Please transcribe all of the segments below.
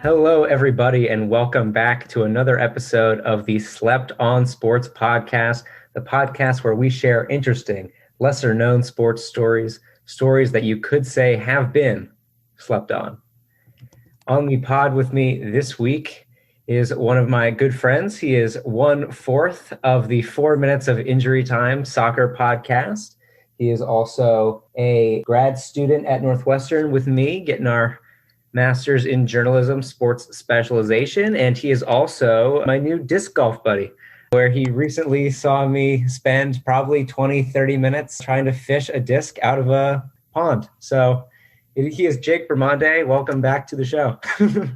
Hello, everybody, and welcome back to another episode of the Slept On Sports Podcast, the podcast where we share interesting, lesser-known sports stories, stories that you could say have been slept on. On the pod with me this week is one of my good friends. He is 1/4 of the 4 Minutes of Injury Time soccer podcast. He is also a grad student at Northwestern with me, getting our master's in journalism, sports specialization, and he is also my new disc golf buddy, where he recently saw me spend probably 20, 30 minutes trying to fish a disc out of a pond. So he is Jake Bramande. Welcome back to the show.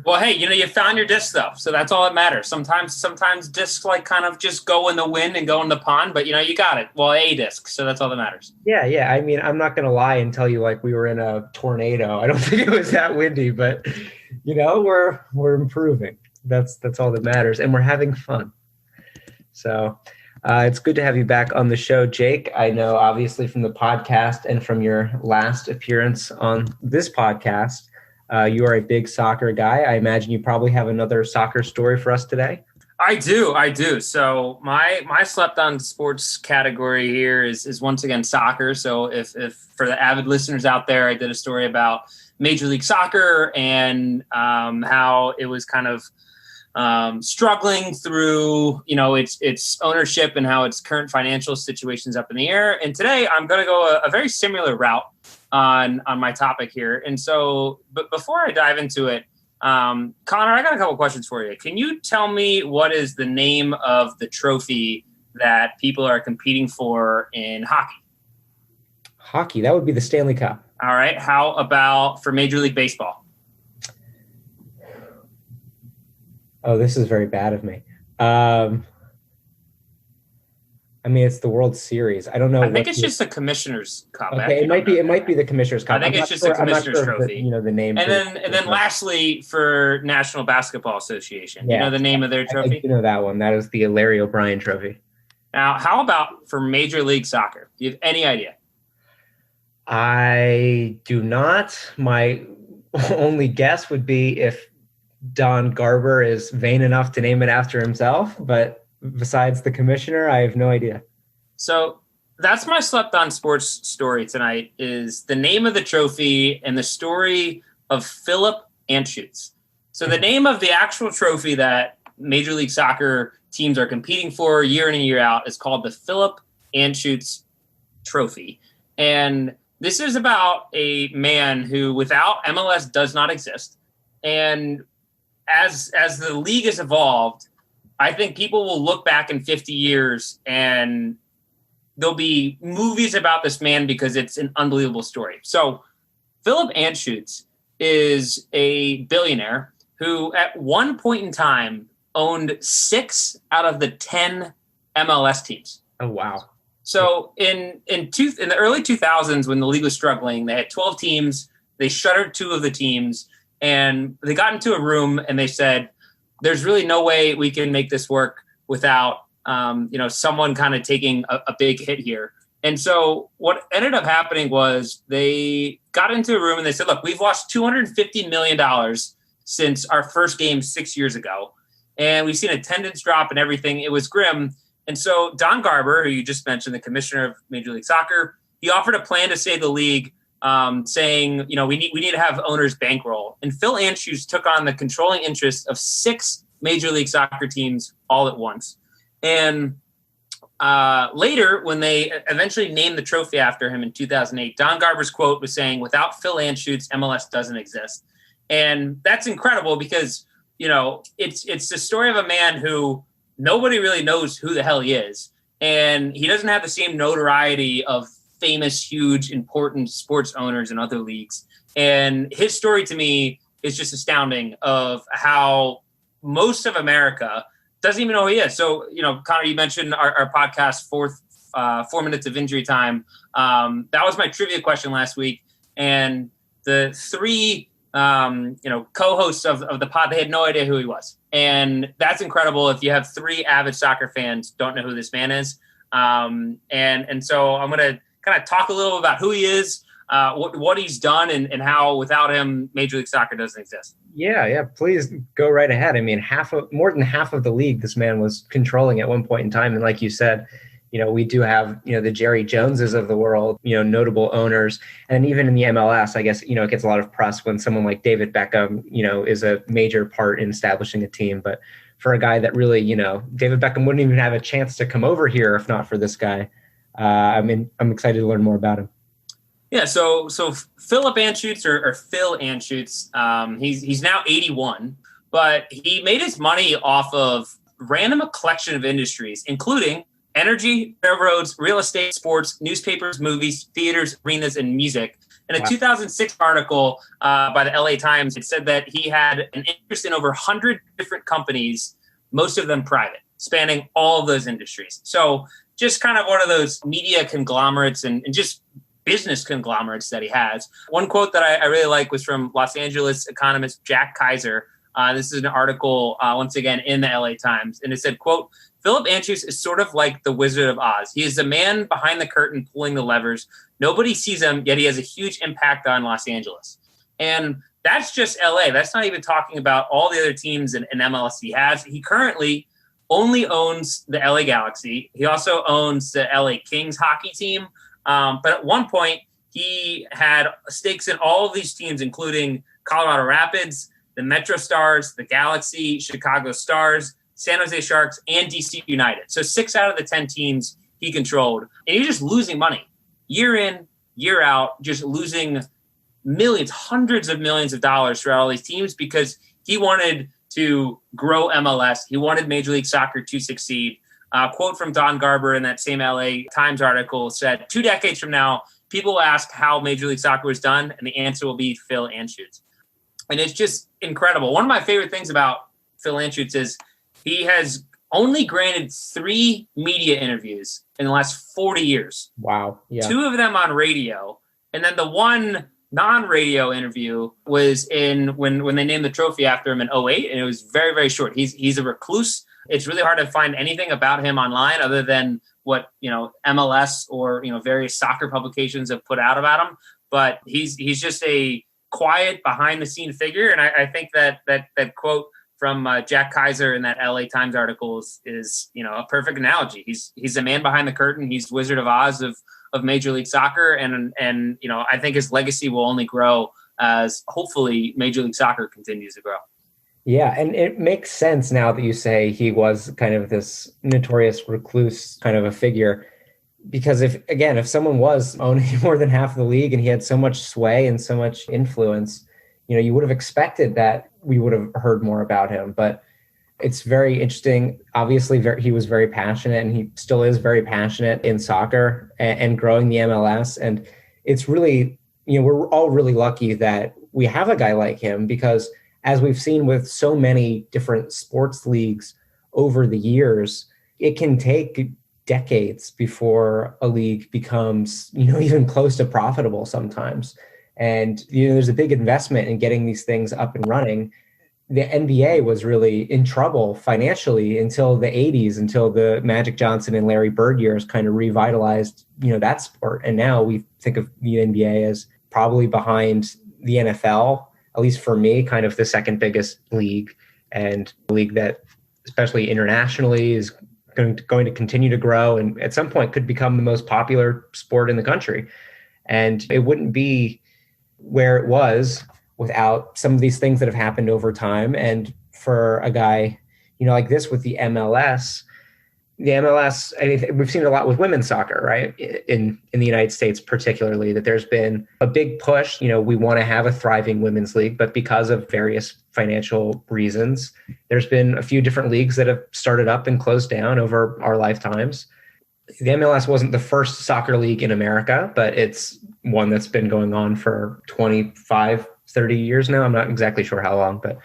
Well, hey, you found your disc though, so that's all that matters. Sometimes discs like kind of just go in the wind and go in the pond, but you got it. Well, a disc, so that's all that matters. Yeah. I mean, I'm not gonna lie and tell you like we were in a tornado. I don't think it was that windy, but we're improving. That's all that matters, and we're having fun. So it's good to have you back on the show, Jake. I know obviously from the podcast and from your last appearance on this podcast, you are a big soccer guy. I imagine you probably have another soccer story for us today. I do. So my slept on sports category here is once again soccer. So if for the avid listeners out there, I did a story about Major League Soccer and how it was kind of struggling through, its ownership and how its current financial situation's up in the air. And today I'm going to go a very similar route on my topic here. And so, but before I dive into it, Connor, I got a couple questions for you. Can you tell me what is the name of the trophy that people are competing for in hockey? Hockey, that would be the Stanley Cup. All right. How about for Major League Baseball? Oh, this is very bad of me. I mean, it's the World Series. I don't know. I think it's just the Commissioner's Cup. Okay, it might be the Commissioner's Cup. I think it's just the Commissioner's Trophy. The name. And then lastly, for National Basketball Association, you know the name of their trophy? I do know that one. That is the Larry O'Brien Trophy. Now, how about for Major League Soccer? Do you have any idea? I do not. My only guess would be if Don Garber is vain enough to name it after himself, but besides the commissioner, I have no idea. So that's my slept on sports story tonight, is the name of the trophy and the story of Philip Anschutz. So the name of the actual trophy that Major League Soccer teams are competing for year in and year out is called the Philip Anschutz Trophy. And this is about a man who, without MLS, does not exist. And as the league has evolved, I think people will look back in 50 years and there'll be movies about this man because it's an unbelievable story. So Philip Anschutz is a billionaire who at one point in time owned 6 out of the 10 MLS teams. Oh, wow. So in the early 2000s, when the league was struggling, they had 12 teams. They shuttered 2 of the teams. And they got into a room and they said, there's really no way we can make this work without, someone kind of taking a big hit here. And so what ended up happening was they got into a room and they said, look, we've lost $250 million since our first game 6 years ago. And we've seen attendance drop and everything. It was grim. And so Don Garber, who you just mentioned, the commissioner of Major League Soccer, he offered a plan to save the league, saying, we need to have owners bankroll. And Phil Anschutz took on the controlling interest of 6 Major League Soccer teams all at once. And later, when they eventually named the trophy after him in 2008, Don Garber's quote was saying, without Phil Anschutz, MLS doesn't exist. And that's incredible because, it's the story of a man who nobody really knows who the hell he is. And he doesn't have the same notoriety of famous, huge, important sports owners in other leagues. And his story to me is just astounding of how most of America doesn't even know who he is. So, Connor, you mentioned our podcast, 4 Minutes of Injury Time. That was my trivia question last week. And the 3, co-hosts of the pod, they had no idea who he was. And that's incredible. If you have 3 avid soccer fans don't know who this man is. And so I'm going to kind of talk a little about who he is, what he's done and how without him, Major League Soccer doesn't exist. Yeah, please go right ahead. I mean, more than half of the league this man was controlling at one point in time. And like you said, we do have, the Jerry Joneses of the world, notable owners. And even in the MLS, I guess, it gets a lot of press when someone like David Beckham, is a major part in establishing a team. But for a guy that really, David Beckham wouldn't even have a chance to come over here if not for this guy. I'm excited to learn more about him. Yeah, so Philip Anschutz or Phil Anschutz, he's now 81, but he made his money off of random collection of industries, including energy, railroads, real estate, sports, newspapers, movies, theaters, arenas, and music. In a 2006 article by the LA Times, it said that he had an interest in over 100 different companies, most of them private, spanning all of those industries. So just kind of one of those media conglomerates and just business conglomerates that he has. One quote that I really like was from Los Angeles economist Jack Kaiser. This is an article, once again, in the LA Times. And it said, quote, Philip Anschutz is sort of like the Wizard of Oz. He is the man behind the curtain pulling the levers. Nobody sees him, yet he has a huge impact on Los Angeles. And that's just LA. That's not even talking about all the other teams in MLS he has. He currently only owns the LA Galaxy. He also owns the LA Kings hockey team. But at one point, he had stakes in all of these teams, including Colorado Rapids, the Metro Stars, the Galaxy, Chicago Stars, San Jose Sharks, and DC United. So 6 out of the 10 teams he controlled. And he's just losing money year in, year out, just losing millions, hundreds of millions of dollars for all these teams because he wanted to grow MLS. He wanted Major League Soccer to succeed. Quote from Don Garber in that same LA Times article said, 2 decades from now, people will ask how Major League Soccer was done, and the answer will be Phil Anschutz. And it's just incredible. One of my favorite things about Phil Anschutz is he has only granted 3 media interviews in the last 40 years. Wow. Yeah. 2 of them on radio. And then the one non-radio interview was in when they named the trophy after him in 2008, and it was very, very short. He's a recluse. It's really hard to find anything about him online other than what, MLS or, various soccer publications have put out about him. But he's just a quiet behind the scene figure. And I think that quote from Jack Kaiser in that LA Times article is a perfect analogy. He's the man behind the curtain. He's Wizard of Oz of Major League Soccer. And I think his legacy will only grow as hopefully Major League Soccer continues to grow. Yeah, and it makes sense now that you say he was kind of this notorious recluse kind of a figure, because if someone was owning more than half of the league and he had so much sway and so much influence, you would have expected that we would have heard more about him. But it's very interesting. Obviously, he was very passionate, and he still is very passionate in soccer and growing the MLS. And it's really, we're all really lucky that we have a guy like him, because as we've seen with so many different sports leagues over the years, it can take decades before a league becomes, even close to profitable sometimes. And, there's a big investment in getting these things up and running. The NBA was really in trouble financially until the 80s, until the Magic Johnson and Larry Bird years kind of revitalized, that sport. And now we think of the NBA as probably behind the NFL, at least for me, kind of the second biggest league, and a league that, especially internationally, is going to continue to grow and at some point could become the most popular sport in the country. And it wouldn't be where it was without some of these things that have happened over time. And for a guy, like this with the MLS, we've seen it a lot with women's soccer, right? In the United States, particularly, that there's been a big push. We want to have a thriving women's league, but because of various financial reasons, there's been a few different leagues that have started up and closed down over our lifetimes. The MLS wasn't the first soccer league in America, but it's one that's been going on for 25, 30 years now. I'm not exactly sure how long, but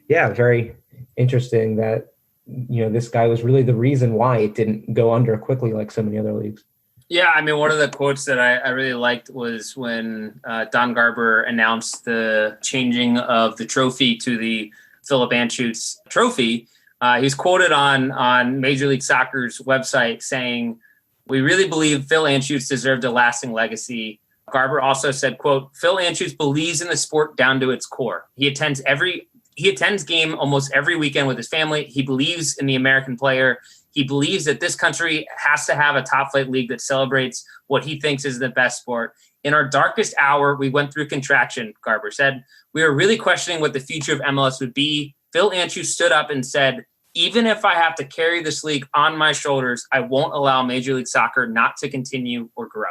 yeah, very interesting that this guy was really the reason why it didn't go under quickly like so many other leagues. Yeah, I mean, one of the quotes that I really liked was when Don Garber announced the changing of the trophy to the Philip Anschutz trophy. He was quoted on Major League Soccer's website saying, "We really believe Phil Anschutz deserved a lasting legacy. Garber also said, quote, Phil Anschutz believes in the sport down to its core. He attends game almost every weekend with his family. He believes in the American player. He believes that this country has to have a top flight league that celebrates what he thinks is the best sport. In our darkest hour, we went through contraction, Garber said. We were really questioning what the future of MLS would be. Phil Anschutz stood up and said, even if I have to carry this league on my shoulders, I won't allow Major League Soccer not to continue or grow.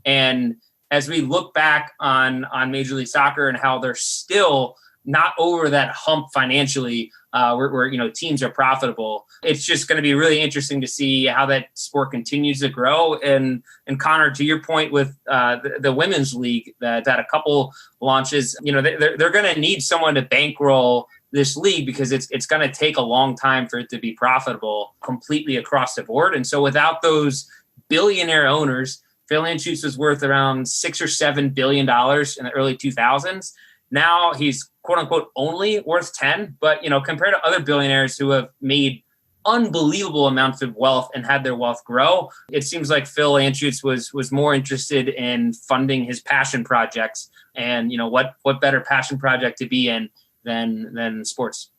And as we look back on Major League Soccer and how they're still not over that hump financially, where teams are profitable, it's just going to be really interesting to see how that sport continues to grow. And Connor, to your point with the women's league that a couple launches, they're going to need someone to bankroll this league because it's going to take a long time for it to be profitable completely across the board. And so without those billionaire owners, Phil Anschutz was worth around $6 or $7 billion in the early 2000s. Now he's quote unquote only worth 10, but compared to other billionaires who have made unbelievable amounts of wealth and had their wealth grow, it seems like Phil Anschutz was more interested in funding his passion projects. And what better passion project to be in than sports?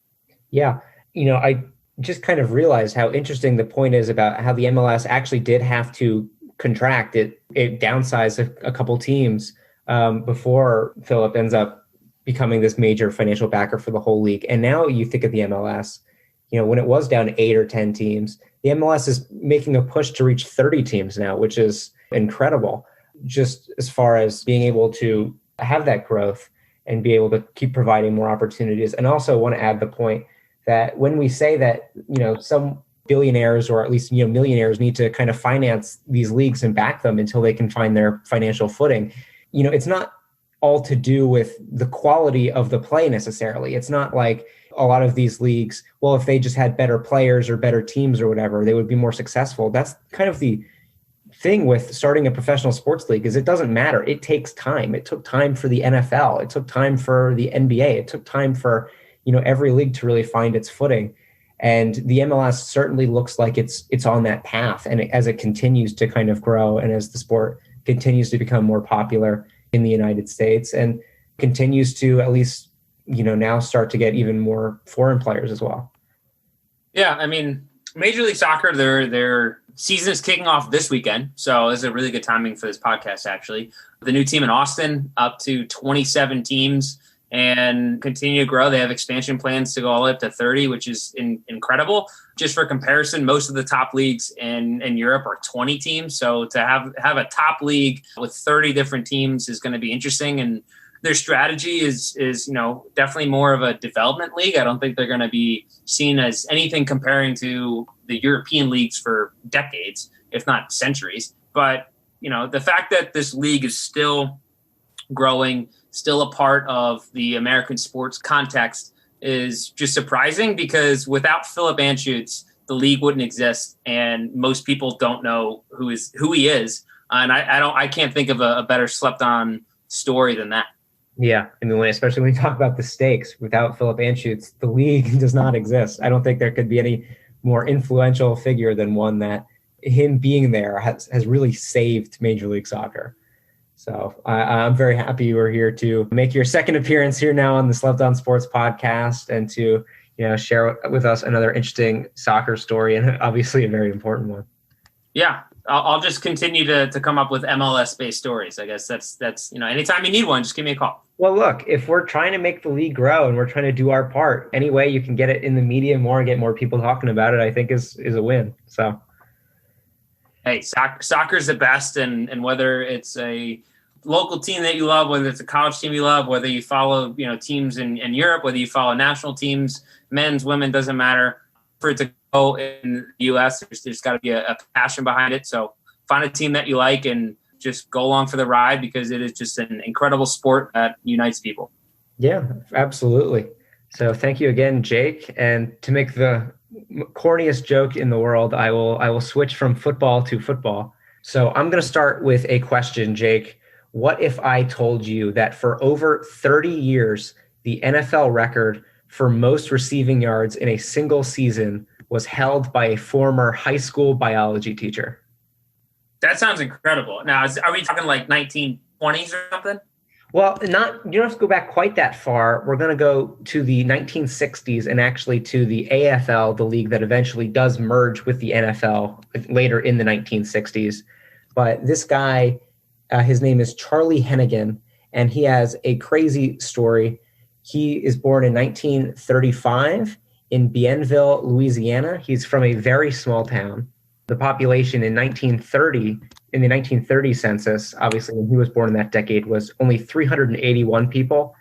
Yeah. I just kind of realized how interesting the point is about how the MLS actually did have to contract it downsized a couple teams before Philip ends up becoming this major financial backer for the whole league. And now you think of the MLS, when it was down 8 or 10 teams, the MLS is making a push to reach 30 teams now, which is incredible, just as far as being able to have that growth and be able to keep providing more opportunities. And also want to add the point that when we say that, some billionaires or at least, millionaires need to kind of finance these leagues and back them until they can find their financial footing, it's not all to do with the quality of the play necessarily. It's not like a lot of these leagues, well, if they just had better players or better teams or whatever, they would be more successful. That's kind of the thing with starting a professional sports league, is it doesn't matter. It takes time. It took time for the NFL. It took time for the NBA. It took time for, every league to really find its footing. And the MLS certainly looks like it's on that path. And as it continues to kind of grow and as the sport continues to become more popular in the United States and continues to at least, now start to get even more foreign players as well. Yeah. I mean, Major League Soccer, their season is kicking off this weekend. So this is a really good timing for this podcast, actually. The new team in Austin, up to 27 teams and continue to grow. They have expansion plans to go all the way up to 30, which is incredible. Just for comparison, most of the top leagues in Europe are 20 teams. So to have a top league with 30 different teams is going to be interesting. And their strategy is definitely more of a development league. I don't think they're going to be seen as anything comparing to the European leagues for decades, if not centuries. But, the fact that this league is still growing, still a part of the American sports context is just surprising, because without Philip Anschutz, the league wouldn't exist, and most people don't know who he is. And I can't think of a better slept on story than that. Yeah. I mean, especially when you talk about the stakes, without Philip Anschutz, the league does not exist. I don't think there could be any more influential figure than one that him being there has really saved Major League Soccer. So I'm very happy you were here to make your second appearance here now on the Slept On Sports podcast and to share with us another interesting soccer story, and obviously a very important one. Yeah, I'll just continue to come up with MLS-based stories. I guess that's anytime you need one, just give me a call. Well, look, if we're trying to make the league grow and we're trying to do our part, any way you can get it in the media more and get more people talking about it, I think is a win. So, hey, soccer's the best, and whether it's a local team that you love, whether it's a college team you love, whether you follow teams in Europe, whether you follow national teams, men's, women, doesn't matter. For it to go in the U.S., there's got to be a passion behind it. So find a team that you like and just go along for the ride, because it is just an incredible sport that unites people. Yeah, absolutely. So thank you again, Jake. And to make the corniest joke in the world, I will switch from football to football. So I'm going to start with a question, Jake. What if I told you that for over 30 years, the NFL record for most receiving yards in a single season was held by a former high school biology teacher? That sounds incredible. Now, are we talking like 19.5 20s or something? Well, you don't have to go back quite that far. We're going to go to the 1960s and actually to the AFL, the league that eventually does merge with the NFL later in the 1960s. But this guy, his name is Charlie Hennigan, and he has a crazy story. He is born in 1935 in Bienville, Louisiana. He's from a very small town. The population in 1930, in the 1930 census, obviously when he was born in that decade, was only 381 people.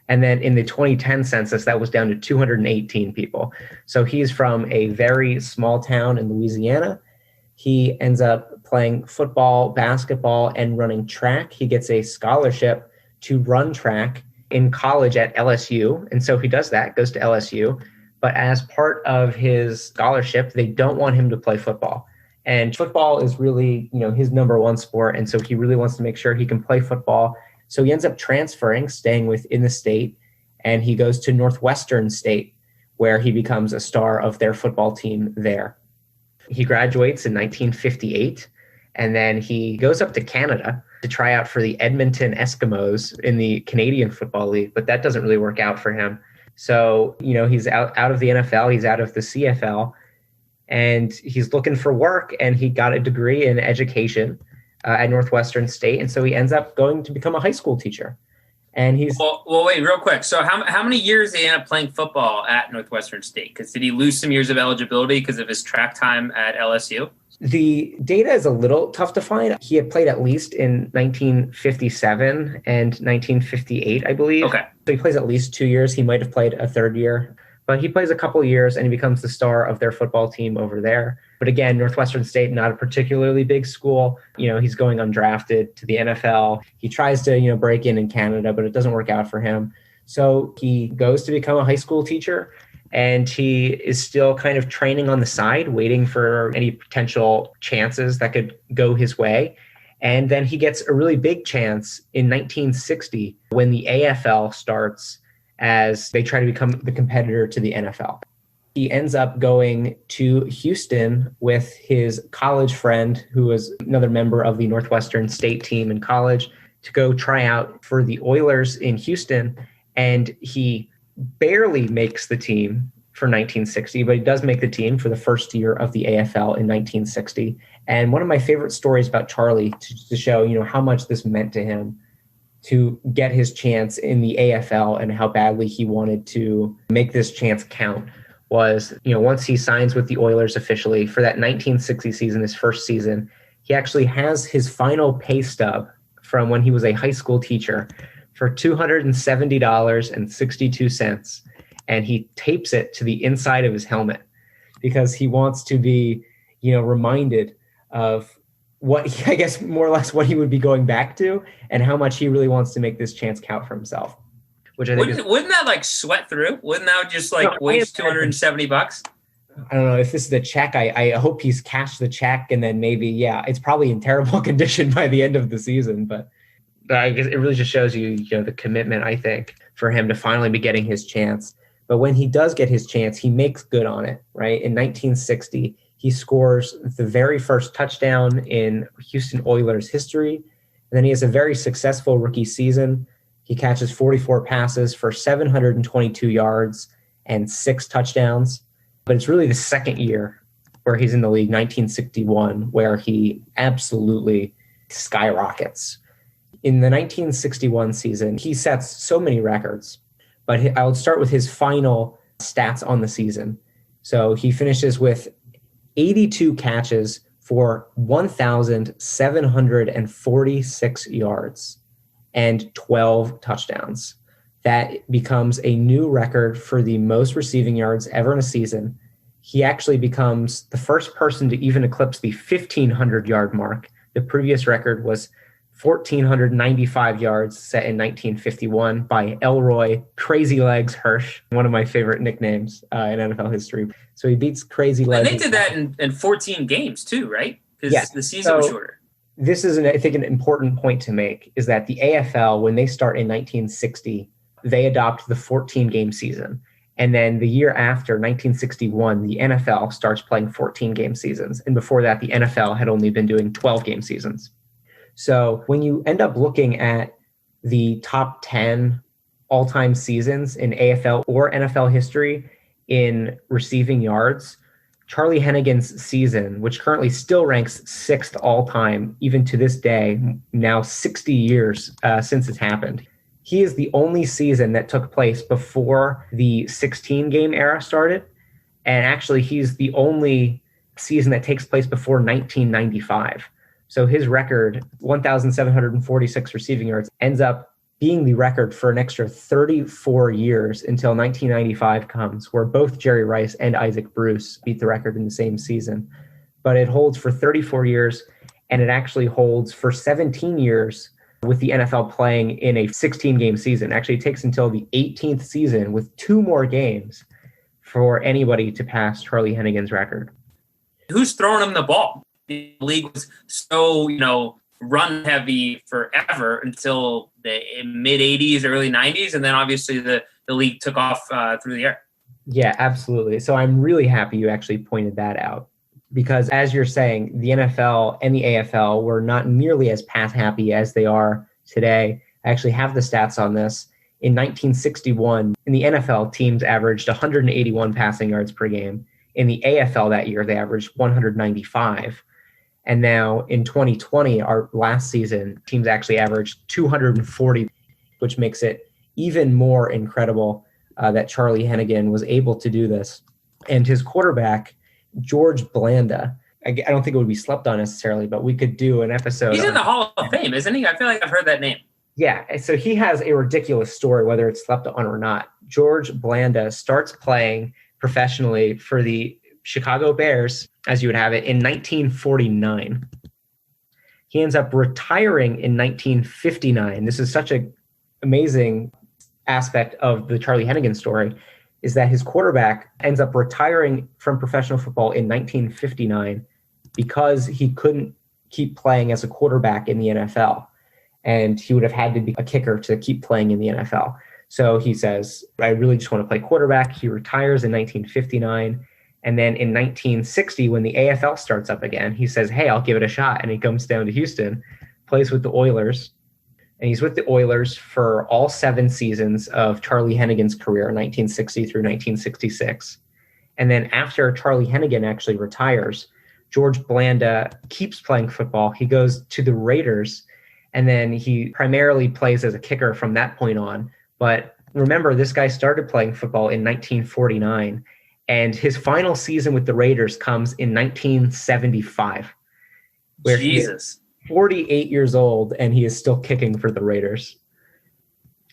And then in the 2010 census, that was down to 218 people. So he's from a very small town in Louisiana. He ends up playing football, basketball, and running track. He gets a scholarship to run track in college at LSU. And so he does that, goes to LSU. But as part of his scholarship, they don't want him to play football. And football is really, his number one sport. And so he really wants to make sure he can play football. So he ends up transferring, staying within the state, and he goes to Northwestern State, where he becomes a star of their football team there. He graduates in 1958, and then he goes up to Canada to try out for the Edmonton Eskimos in the Canadian Football League, but that doesn't really work out for him. So, he's out of the NFL, he's out of the CFL, and he's looking for work, and he got a degree in education at Northwestern State, and so he ends up going to become a high school teacher. And he's well, wait, real quick. So how many years did he end up playing football at Northwestern State? Because did he lose some years of eligibility because of his track time at LSU? The data is a little tough to find. He had played at least in 1957 and 1958, I believe. Okay. So he plays at least 2 years. He might have played a third year. But he plays a couple of years and he becomes the star of their football team over there. But again, Northwestern State, not a particularly big school. He's going undrafted to the NFL. He tries to, break in Canada, but it doesn't work out for him. So he goes to become a high school teacher, and he is still kind of training on the side, waiting for any potential chances that could go his way. And then he gets a really big chance in 1960 when the AFL starts, as they try to become the competitor to the NFL. He ends up going to Houston with his college friend, who was another member of the Northwestern State team in college, to go try out for the Oilers in Houston. And he barely makes the team for 1960, but he does make the team for the first year of the AFL in 1960. And one of my favorite stories about Charlie, to show, how much this meant to him, to get his chance in the AFL and how badly he wanted to make this chance count, was, once he signs with the Oilers officially for that 1960 season, his first season, he actually has his final pay stub from when he was a high school teacher for $270.62. And he tapes it to the inside of his helmet because he wants to be, reminded of what, I guess, more or less what he would be going back to and how much he really wants to make this chance count for himself. Which I think wouldn't that sweat through? Wouldn't that just waste $270? I don't know if this is the check. I hope he's cashed the check, and then maybe, it's probably in terrible condition by the end of the season. But I guess it really just shows you, the commitment, I think, for him to finally be getting his chance. But when he does get his chance, he makes good on it, right? In 1960, he scores the very first touchdown in Houston Oilers history. And then he has a very successful rookie season. He catches 44 passes for 722 yards and 6 touchdowns. But it's really the second year where he's in the league, 1961, where he absolutely skyrockets. In the 1961 season, he sets so many records. But I'll start with his final stats on the season. So he finishes with 82 catches for 1,746 yards and 12 touchdowns. That becomes a new record for the most receiving yards ever in a season. He actually becomes the first person to even eclipse the 1,500-yard mark. The previous record was 1,495 yards set in 1951 by Elroy Crazy Legs Hirsch, one of my favorite nicknames in NFL history. So he beats Crazy Legs. And they did that in 14 games too, right? Because the season was shorter. This is, I think, an important point to make, is that the AFL, when they start in 1960, they adopt the 14-game season. And then the year after, 1961, the NFL starts playing 14-game seasons. And before that, the NFL had only been doing 12-game seasons. So when you end up looking at the top 10 all-time seasons in AFL or NFL history in receiving yards, Charlie Hennigan's season, which currently still ranks 6th all-time, even to this day, now 60 years since it's happened. He is the only season that took place before the 16-game era started. And actually, he's the only season that takes place before 1995. So his record, 1,746 receiving yards, ends up being the record for an extra 34 years until 1995 comes, where both Jerry Rice and Isaac Bruce beat the record in the same season. But it holds for 34 years, and it actually holds for 17 years with the NFL playing in a 16-game season. Actually, it takes until the 18th season with 2 more games for anybody to pass Charlie Hennigan's record. Who's throwing him the ball? The league was so, run heavy forever until the mid 80s, early 90s. And then obviously the league took off through the air. Yeah, absolutely. So I'm really happy you actually pointed that out, because as you're saying, the NFL and the AFL were not nearly as pass happy as they are today. I actually have the stats on this. In 1961, in the NFL, teams averaged 181 passing yards per game. In the AFL that year, they averaged 195. And now in 2020, our last season, teams actually averaged 240, which makes it even more incredible that Charlie Hennigan was able to do this. And his quarterback, George Blanda, I don't think it would be slept on necessarily, but we could do an episode. He's in the Hall of Fame, isn't he? I feel like I've heard that name. Yeah, so he has a ridiculous story, whether it's slept on or not. George Blanda starts playing professionally for the Chicago Bears, as you would have it, in 1949. He ends up retiring in 1959. This is such an amazing aspect of the Charlie Hennigan story, is that his quarterback ends up retiring from professional football in 1959 because he couldn't keep playing as a quarterback in the NFL. And he would have had to be a kicker to keep playing in the NFL. So he says, I really just want to play quarterback. He retires in 1959. And then in 1960, when the AFL starts up again, he says, hey, I'll give it a shot. And he comes down to Houston, plays with the Oilers. And he's with the Oilers for all 7 seasons of Charlie Hennigan's career, 1960 through 1966. And then after Charlie Hennigan actually retires, George Blanda keeps playing football. He goes to the Raiders, and then he primarily plays as a kicker from that point on. But remember, this guy started playing football in 1949. And his final season with the Raiders comes in 1975, where Jesus. He is 48 years old and he is still kicking for the Raiders.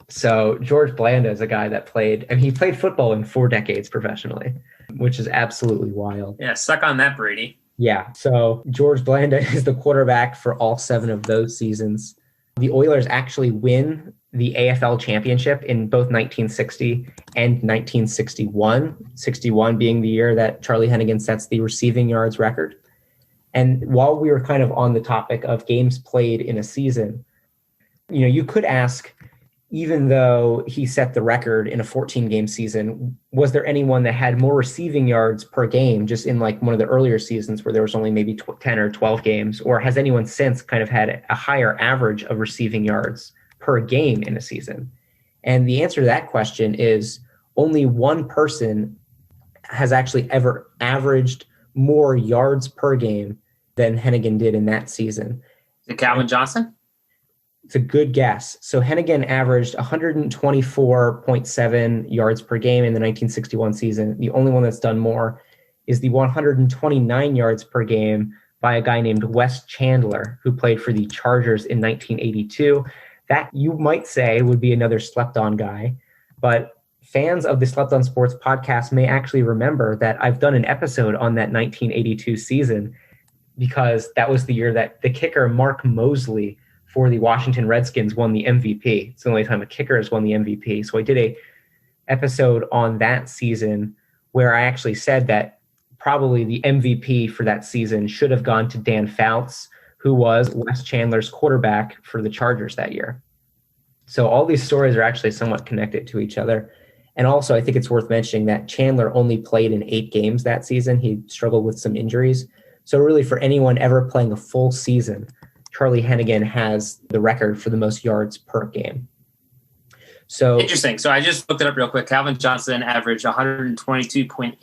So George Blanda is a guy that played, and he played football in 4 decades professionally, which is absolutely wild. Yeah, suck on that, Brady. Yeah, so George Blanda is the quarterback for all 7 of those seasons. The Oilers actually win the AFL championship in both 1960 and 1961, 61 being the year that Charlie Hennigan sets the receiving yards record. And while we were kind of on the topic of games played in a season, you could ask, even though he set the record in a 14-game season, was there anyone that had more receiving yards per game just in like one of the earlier seasons where there was only maybe 10 or 12 games? Or has anyone since kind of had a higher average of receiving yards per game in a season? And the answer to that question is only one person has actually ever averaged more yards per game than Hennigan did in that season. Is it Calvin Johnson? It's a good guess. So Hennigan averaged 124.7 yards per game in the 1961 season. The only one that's done more is the 129 yards per game by a guy named Wes Chandler, who played for the Chargers in 1982. That, you might say, would be another slept-on guy. But fans of the Slept On Sports podcast may actually remember that I've done an episode on that 1982 season, because that was the year that the kicker Mark Mosley for the Washington Redskins won the MVP. It's the only time a kicker has won the MVP. So I did a episode on that season where I actually said that probably the MVP for that season should have gone to Dan Fouts, who was Wes Chandler's quarterback for the Chargers that year. So all these stories are actually somewhat connected to each other. And also, I think it's worth mentioning that Chandler only played in 8 games that season. He struggled with some injuries. So really, for anyone ever playing a full season, Charlie Hennigan has the record for the most yards per game. So interesting. So I just looked it up real quick. Calvin Johnson averaged 122.8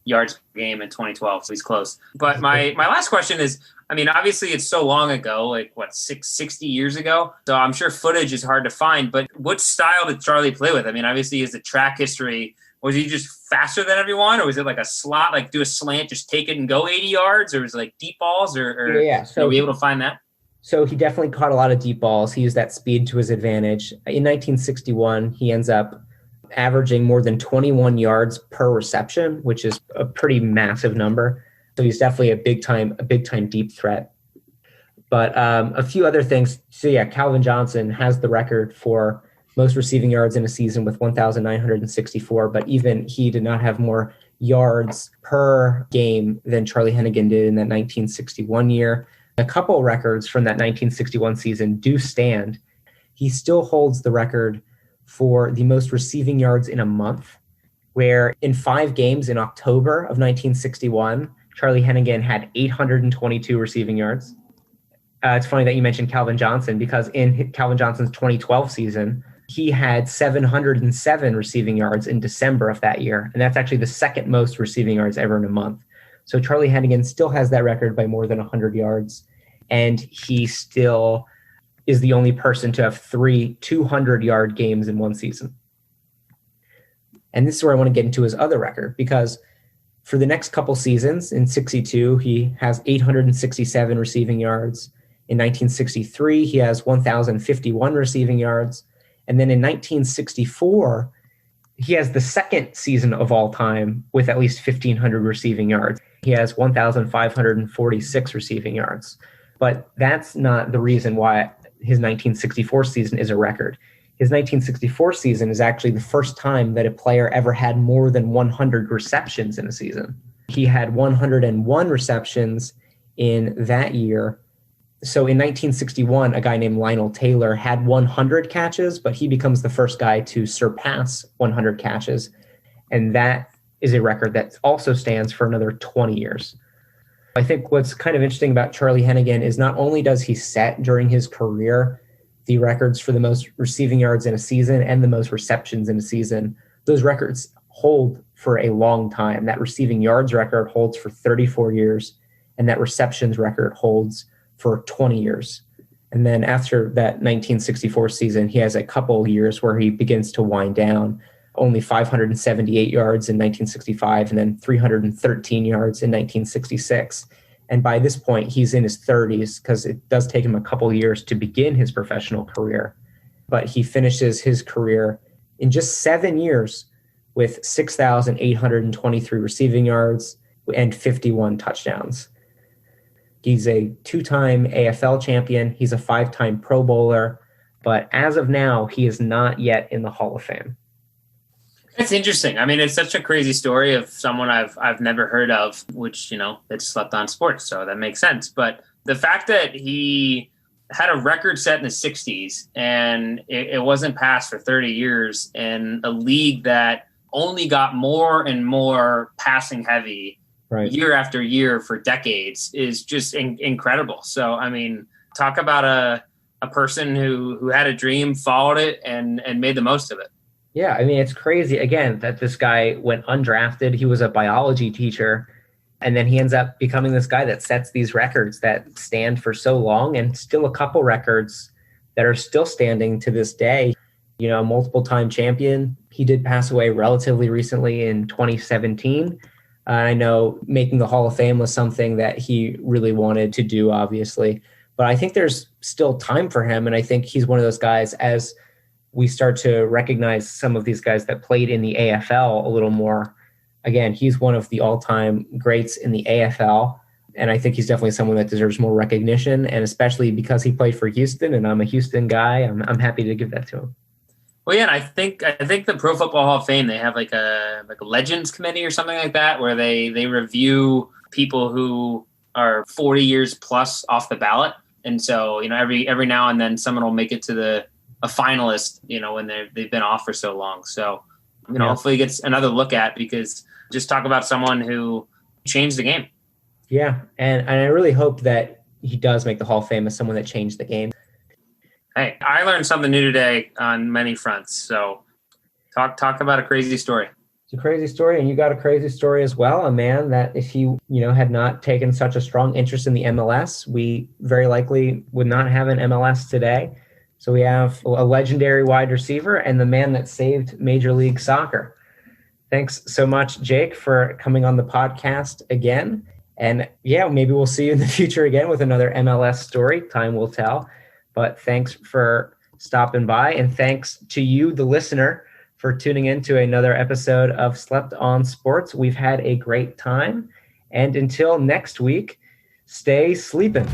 yards per game in 2012, so he's close. But my last question is, I mean, obviously it's so long ago, like 60 years ago. So I'm sure footage is hard to find, but what style did Charlie play with? I mean, obviously is the track history. Was he just faster than everyone, or was it like a slot, like do a slant, just take it and go 80 yards, or was it like deep balls, or So are we able to find that? So he definitely caught a lot of deep balls. He used that speed to his advantage. In 1961, he ends up averaging more than 21 yards per reception, which is a pretty massive number. So he's definitely a big time deep threat. But a few other things. So yeah, Calvin Johnson has the record for most receiving yards in a season with 1,964, but even he did not have more yards per game than Charlie Hennigan did in that 1961 year. A couple records from that 1961 season do stand. He still holds the record for the most receiving yards in a month, where in 5 games in October of 1961, Charlie Hennigan had 822 receiving yards. It's funny that you mentioned Calvin Johnson, because in Calvin Johnson's 2012 season, he had 707 receiving yards in December of that year. And that's actually the second most receiving yards ever in a month. So Charlie Hennigan still has that record by more than 100 yards. And he still is the only person to have 3 200-yard games in one season. And this is where I want to get into his other record, because for the next couple seasons, in 62, he has 867 receiving yards. In 1963, he has 1,051 receiving yards. And then in 1964, he has the second season of all time with at least 1,500 receiving yards. He has 1,546 receiving yards. But that's not the reason why his 1964 season is a record. His 1964 season is actually the first time that a player ever had more than 100 receptions in a season. He had 101 receptions in that year. So in 1961, a guy named Lionel Taylor had 100 catches, but he becomes the first guy to surpass 100 catches. And that is a record that also stands for another 20 years. I think what's kind of interesting about Charlie Hennigan is not only does he set during his career the records for the most receiving yards in a season and the most receptions in a season, those records hold for a long time. That receiving yards record holds for 34 years, and that receptions record holds for 20 years. And then after that 1964 season, he has a couple years where he begins to wind down. Only 578 yards in 1965, and then 313 yards in 1966. And by this point, he's in his 30s, because it does take him a couple years to begin his professional career. But he finishes his career in just 7 years with 6,823 receiving yards and 51 touchdowns. He's a 2-time AFL champion. He's a 5-time Pro Bowler. But as of now, he is not yet in the Hall of Fame. It's interesting. I mean, it's such a crazy story of someone I've never heard of, which, it's slept on sports, so that makes sense. But the fact that he had a record set in the 60s and it wasn't passed for 30 years in a league that only got more and more passing heavy year after year for decades is just incredible. So, I mean, talk about a person who had a dream, followed it, and made the most of it. Yeah, I mean, it's crazy, again, that this guy went undrafted. He was a biology teacher, and then he ends up becoming this guy that sets these records that stand for so long, and still a couple records that are still standing to this day. Multiple-time champion. He did pass away relatively recently in 2017. I know making the Hall of Fame was something that he really wanted to do, obviously. But I think there's still time for him, and I think he's one of those guys, as we start to recognize some of these guys that played in the AFL a little more. Again, he's one of the all-time greats in the AFL, and I think he's definitely someone that deserves more recognition, and especially because he played for Houston, and I'm a Houston guy, I'm happy to give that to him. Well, yeah, and I think the Pro Football Hall of Fame, they have like a Legends Committee or something like that, where they review people who are 40 years plus off the ballot, and so every now and then someone will make it to a finalist, when they've been off for so long. So, hopefully he gets another look at, because just talk about someone who changed the game. Yeah. And I really hope that he does make the Hall of Fame as someone that changed the game. Hey, I learned something new today on many fronts. So talk about a crazy story. It's a crazy story, and you got a crazy story as well. A man that if he, had not taken such a strong interest in the MLS, we very likely would not have an MLS today. So we have a legendary wide receiver and the man that saved Major League Soccer. Thanks so much, Jake, for coming on the podcast again. And yeah, maybe we'll see you in the future again with another MLS story. Time will tell. But thanks for stopping by. And thanks to you, the listener, for tuning in to another episode of Slept on Sports. We've had a great time. And until next week, stay sleeping.